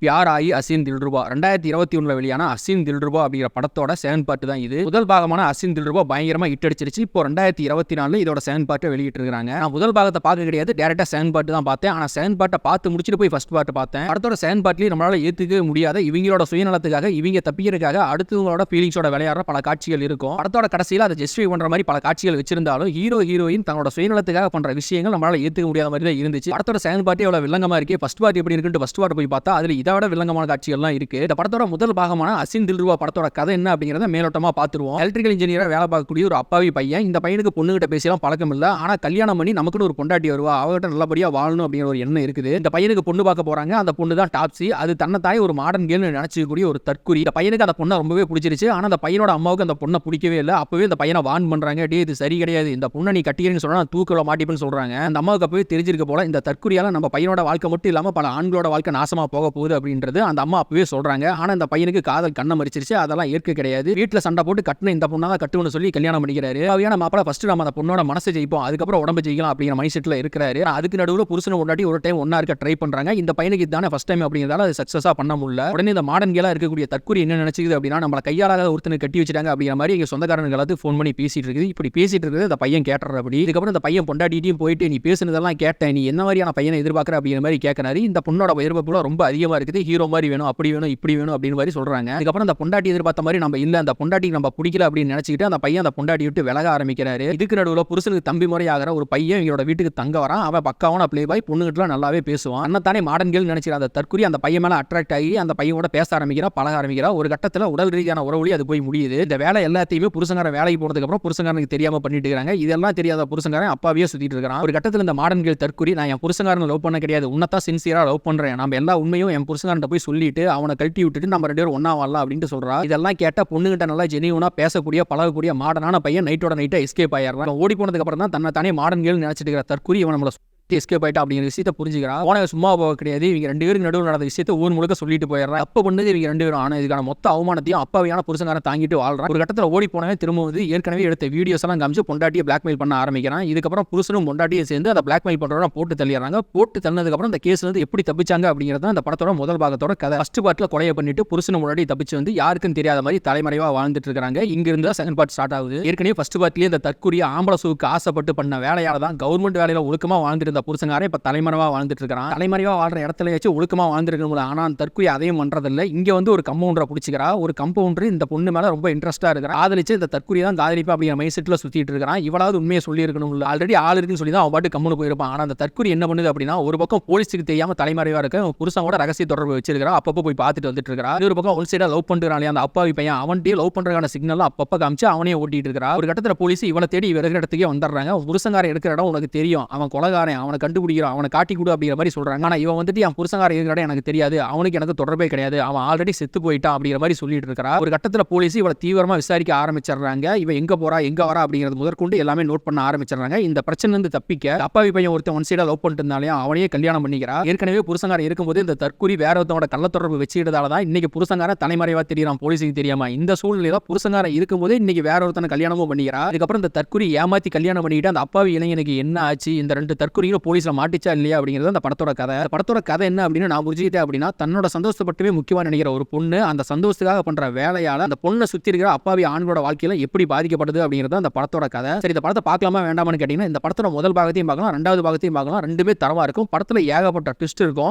பியார் ஆயி ஹசீன் தில்ருபா 2021 வெளியான ஹசீன் தில்ருபா அப்படிங்கிற படத்தோட செகண்ட் பார்ட் தான் இது. முதல் பாகமான ஹசீன் தில்ருபா பயங்கரமா ஹிட் அடிச்சிருச்சு. இப்போ 2024 இதோட செகண்ட் பார்ட்டை வெளியிட்டு இருக்காங்க. நான் முதல் பாகத்தை பார்க்க கிடையாது, டைரக்டா செகண்ட் பார்ட் தான் பார்த்தேன். ஆனா செகண்ட் பார்ட்டை பார்த்து முடிச்சுட்டு போய் ஃபர்ஸ்ட் பார்ட் பார்த்தேன். படத்தோட செகண்ட் பார்ட்லயே நம்மளால ஏத்துக்க முடியாத இவங்களோட சுயநலத்துக்காக இவங்க தப்பிக்கிறதுக்காக அடுத்தவங்களோட ஃபீலிங்ஸோட விளையாடுற பல காட்சிகள் இருக்கும். படத்தோட கடைசியில அதை ஜஸ்டிஃபை பண்ற மாதிரி பல காட்சிகள் வச்சிருந்தாலும் ஹீரோ ஹீரோயின் தங்களோட சுயநலத்துக்காக பண்ற விஷயங்கள் நம்மளால ஏத்துக்க முடியாத மாதிரி தான் இருந்துச்சு. படத்தோட செகண்ட் பார்ட் எவ்வளவு வில்லங்கமா இருக்கு, ஃபர்ஸ்ட் பார்ட் எப்படி இருக்குன்னு ஃபர்ஸ்ட் பார்ட் போய் பார்த்தா அதுல இதை விட வில்லங்கமான காட்சிகள்லாம் இருக்கு. இந்த படத்தோட முதல் பாகமான ஹசீன் தில்ருபா படத்தோட கதை என்ன அப்படிங்கறத மேலோட்டமா பார்த்துருவோம். எலக்ட்ரிக்கல் இன்ஜினியரா வேலை பார்க்கக்கூடிய ஒரு அப்பாவி பையன். இந்த பையனுக்கு பொண்ணுகிட்ட பேசலாம் பழக்கம் இல்ல. ஆனா கல்யாணம் பண்ணி நமக்குன்னு ஒரு பொண்டாட்டி வருவா, அவகிட்ட நல்லபடியா வாழணும் அப்படிங்கிற ஒரு எண்ணம் இருக்குது. இந்த பையனுக்கு பொண்ணு பார்க்க போறாங்க. அந்த பொண்ணு தான் டாப்ஸி. அது தன்னை தாய் ஒரு மாடர்ன் கேர்ள்னு நினைச்சக்கூடிய ஒரு தற்குறி. இந்த பையனுக்கு அந்த பொண்ணை ரொம்பவே பிடிச்சிருச்சு. ஆனா அந்த பையனோட அம்மாவுக்கு அந்த பொண்ணை பிடிக்கவே இல்லை. அப்பவே இந்த பையனை வார்ன் பண்றாங்க, டே இது சரி கிடையாது, இந்த பொண்ணை நீ கட்டிக்கிறேன்னு சொன்னா தூக்கில மாட்டிப்பேன்னு சொல்றாங்க. அந்த அம்மாவுக்கு அப்பவே தெரிஞ்சிருக்க போல இந்த தற்குறியால நம்ம பையனோட வாழ்க்கை மட்டும் இல்லாம பல ஆண்களோட வாழ்க்கை நாசமா போக போகுது அப்படின்றது அந்த அம்மா அப்பவே சொல்றாங்க. ஆனா இந்த பையனுக்கு காதல் கண்ணை மறிச்சிருச்சு. அதெல்லாம் ஏற்க கிடையாது. வீட்டுல சண்டை போட்டு கட்டின இந்த பொண்ணா தான் கட்டுன்னு சொல்லி கல்யாணம் பண்ணிக்கிறாரு. அவையான மாப்பிள ஃபர்ஸ்ட் நம்ம அந்த பொண்ணோட மனசை ஜெயிப்போம், அதுக்கப்புறம் உடம்பு ஜெயிக்கலாம் அப்படிங்கிற மைண்ட் செட்ல இருக்கிறாரு. அதுக்கு நடுவுல புருஷனை கொண்டாடி ஒரு டைம் ஒன்னா இருக்க ட்ரை பண்றாங்க. இந்த பையனுக்கு இதுதானே ஃபர்ஸ்ட் டைம் அப்படிங்கிறதால அது சக்சஸா பண்ண முடியல. உடனே இந்த மாடர்ன் கேலா இருக்கக்கூடிய தற்கொலை என்ன நினைச்சுது அப்படின்னா நம்மள கையாளாத ஒருத்தனை கட்டி வச்சிட்டாங்க அப்படிங்கிற மாதிரி எங்க சொந்தக்காரங்களுக்கு ஃபோன் பண்ணி பேசிட்டு இருக்குது. இப்படி பேசிட்டு இருக்குது அந்த பையன் கேட்டுற அப்படி. இதுக்கப்புறம் இந்த பையன் பொண்டாட்டியும் போயிட்டு நீ பேசுனதெல்லாம் கேட்டேன், நீ என்ன மாதிரியான பையனை எதிர்பார்க்கற அப்படிங்கிற மாதிரி கேட்கறாரு. இந்த பொண்ணோட எதிர்பார்ப்பு ரொம்ப அதிகமா இருக்குது. ஹீரோ மாதிரி வேணும், அப்படி வேணும், இப்படி வேணும் அப்படின்னு மாதிரி சொல்றாங்க. அதுக்கப்புறம் அந்த பொண்டாட்டி எதிர்பார்த்த மாதிரி நம்ம இல்ல, அந்த பொண்டாட்டி நம்ம பிடிக்கல அப்படின்னு நினைச்சிட்டு அந்த பையன் அந்த பொண்டாட்டி விட்டு விலக ஆரம்பிக்கிறாரு. இதுக்கு நடுவுல புருஷனுக்கு தம்பி முறை ஆகிற ஒரு பையன் இவங்களோட வீட்டுக்கு தங்க வரான். அவன் பக்காவான பிளே பாய், பொண்ணுகிட்டலாம் நல்லாவே பேசுவான். அண்ணத்தானே மாடர்ன் கேர்ள் நினைச்சிற அந்த தற்குறி அந்த பையன் மேல அட்ராக்ட் ஆகி அந்த பையனோட பேச ஆரம்பிக்கிறா, பழக ஆரம்பிக்கிறா. ஒரு கட்டத்துல உடல் ரீதியான உறவுலி அது போய் முடியுது. இந்த வேலை எல்லாத்தையுமே புருஷங்காரன் வேலைக்கு போனதுக்கு அப்புறம் புருஷங்காரனுக்கு தெரியாம பண்ணிட்டு இருக்காங்க. இதெல்லாம் தெரியாத புருஷங்காரன் அப்பாவே சுத்திட்டு இருக்கான். ஒரு கட்டத்துல இந்த மாடர்ன் கேர்ள் தற்குறி நான் என் புருஷங்காரன் லவ் பண்ண கிடையாது, உன்னதான் சின்சியரா லவ் பண்றேன், நம்ம எல்லா உண்மையும் என் புருஷங்காரன் போய் சொல்லிட்டு அவனை கழட்டி விட்டுட்டு நம்ம ரெண்டு பேரும் ஒன்னா வாழலாம் அப்படின்னு சொல்றா. இதெல்லாம் கேட்ட பொண்ணுகிட்ட நல்லா ஜெனியூனா பேசக்கூடிய பழகக்கூடிய மாடர்னான பையன் நைட்டோட நைட்டா எஸ்கேப் ஆயிடுறான். ஓடி போனதுக்கு அப்புறம் தான் தன்னை தானே மாடர்ன் கேர்ள் நினைச்சிட்டு இருக்கிற தற்குறி இவன் நம்மள எஸ்கேப் ஆயிட்டா அப்படிங்கிற விஷயத்தை புரிஞ்சுக்கிறான். போன சும்மா போக கிடையாது, இவங்க ரெண்டு பேருக்கு நடுவில் நடந்த விஷயத்தை ஊர் முழுக்க சொல்லிட்டு போயிடுறான். அப்ப பண்ணது இவங்க ரெண்டு பேரும். ஆனா இதுக்கான மொத்த அவமானத்தையும் அப்பாவியான புருஷங்காரன் தாங்கிட்டு வாழ்றான். ஒரு கட்டத்தில் ஓடி போனவே திரும்ப வந்து ஏற்கனவே எடுத்த வீடியோஸ் எல்லாம் காமிச்சு பொண்டாட்டியை பிளாக்மெயில் பண்ண ஆரம்பிக்கிறான். இதுக்கப்புறம் புருஷனும் பொண்டாட்டியை சேர்ந்து அதை பிளாக்மெயில் பண்றவங்க போட்டு தள்ளிடுறாங்க. போட்டு தள்ளதுக்கு அப்புறம் இந்த கேஸ்ல இருந்து எப்படி தப்பிச்சாங்க அப்படிங்கிறது அந்த படத்தோட முதல் பாகத்தோட கதை. ஃபர்ஸ்ட் பார்ட்ல கொலையை பண்ணிட்டு புருஷனும் முன்னாடி தப்பிச்சு வந்து யாருக்கும் தெரியாத மாதிரி தலைமறைவா வாழ்ந்துட்டு இருக்காங்க. இங்க இருந்து செகண்ட் பார்ட் ஸ்டார்ட் ஆகுது. ஏற்கனவே ஃபர்ஸ்ட் பார்ட்லயே இந்த தற்குறிய ஆம்பளை சூக்கு ஆசைப்பட்டு பண்ண வேலையால தான் கவர்மெண்ட் வேலையில ஒழுக்கமா வாழ்ந்துட்டு இருந்த புருஷங்காரன் இப்ப தலைமறைவா வாழ்ந்துட்டு இருக்கான். தலைமறைவா வாழ்ற இடத்துல வச்சு ஒழுக்கமா வாழ்ந்துருக்கணும். ஆனா தற்கொலை அதையும் பண்றதில்ல. இங்க வந்து ஒரு கம்பவுண்டரை பிடிச்சிக்கிறா. ஒரு கம்பவுண்டர் இந்த பொண்ணு மேல ரொம்ப இன்ட்ரெஸ்டா இருக்கிறா. ஆதரிச்சு இந்த தற்கொலை தான் காதலிப்பா அப்படிங்கிற மைண்ட் செட்ல சுத்திட்டு இருக்கான். இவளாவது உண்மையை சொல்லி இருக்கணும். ஆல்ரெடி ஆள் இருக்குன்னு சொல்லி தான் அவன் பாட்டு கம்முன்னு போயிருப்பான். ஆனா அந்த தற்கொலை என்ன பண்ணுது அப்படின்னா ஒரு பக்கம் போலீஸுக்கு தெரியாம தலைமறைவா இருக்க புருஷனோட ரகசிய தொடர்பு வச்சிருக்கா. அப்பப்போ போய் பார்த்துட்டு வந்துட்டு இருக்கா. ஒரு பக்கம் ஒன் சைடா லவ் பண்றான் அந்த அப்பாவி பையன். அவன்கிட்ட லவ் பண்றதுக்கான சிக்னல் அப்பப்ப காமிச்சு அவனே ஓட்டிட்டு இருக்கா. ஒரு கட்டத்துல போலீஸ் இவனை தேடி இருக்கிற இடத்துக்கே வந்துடுறாங்க. புருஷங்காரன் இருக்கிற இடம் உனக்கு தெரியும், அவன் கொலைகாரன், அவனை கண்டுபிடிக்கிறான், அவனை காட்டி கொடு அப்படிங்கிற மாதிரி சொல்றாங்க. ஆனா இவன் வந்துட்டு என் புருஷங்காரன் இருக்கிற இடம் எனக்கு தெரியாது, அவனுக்கு எனக்கு தொடர்பே கிடையாது, அவன் ஆல்ரெடி செத்து போயிட்டான் அப்படிங்கிற மாதிரி சொல்லிட்டு இருக்கா. ஒரு கட்டத்துல போலீஸ் இவளை தீவிரமா விசாரிக்க ஆரம்பிச்சிடுறாங்க. இவன் எங்க போறா எங்க வரா அப்படிங்கிறது முதற்கொண்டு எல்லாமே நோட் பண்ண ஆரம்பிச்சிடுறாங்க. இந்த பிரச்சனை இருந்து தப்பிக்க அப்பாவி பையன் ஒருத்தன் ஒன் சைடா லவ் பண்ணிட்டு இருந்தாலே அவனையே கல்யாணம் பண்ணிக்கிறா. ஏற்கனவே புருஷங்காரன் இருக்கும்போது இந்த தற்கொலை வேற ஒருத்தனோட கள்ள தொடர்பு வச்சுக்கிட்டதால தான் இன்னைக்கு புருஷங்காரன் தலைமறைவா தெரியறான் போலீஸுக்கு தெரியாம. இந்த சூழ்நிலையில புருஷங்காரன் இருக்கும்போது இன்னைக்கு வேற ஒருத்தனை கல்யாணமும் பண்ணிக்கிறா. அதுக்கப்புறம் இந்த தற்கொலை ஏமாத்தி கல்யாணம் பண்ணிட்டு அந்த அப்பாவி இளைஞனுக்கு என்ன ஆச்சு, இந்த ரெண்டு தற்கொலையும் போலீஸ்ல மாட்டிச்சா இல்லையா அப்படிங்கிறது அந்த படத்தோட கதை. படத்தோட கதை என்ன அப்படின்னு நான் புரிஞ்சுக்கிட்டேன் அப்படின்னா தன்னோட சந்தோஷப்பட்டுமே முக்கியமா நினைக்கிற ஒரு பொண்ணு அந்த சந்தோஷத்துக்காக பண்ற வேலையால அந்த பொண்ணை சுத்தி இருக்கிற அப்பாவி ஆண்களோட வாழ்க்கையில எப்படி பாதிக்கப்படுது அப்படிங்கிறது அந்த படத்தோட கதை. சரி, இந்த படத்தை பார்க்கலாமா வேண்டாமான்னு கேட்டீங்கன்னா இந்த படத்தோட முதல் பாகத்தையும் பார்க்கலாம், ரெண்டாவது பாகத்தையும் பார்க்கலாம். ரெண்டுமே தரமா இருக்கும். படத்துல ஏகப்பட்ட ட்விஸ்ட் இருக்கும்.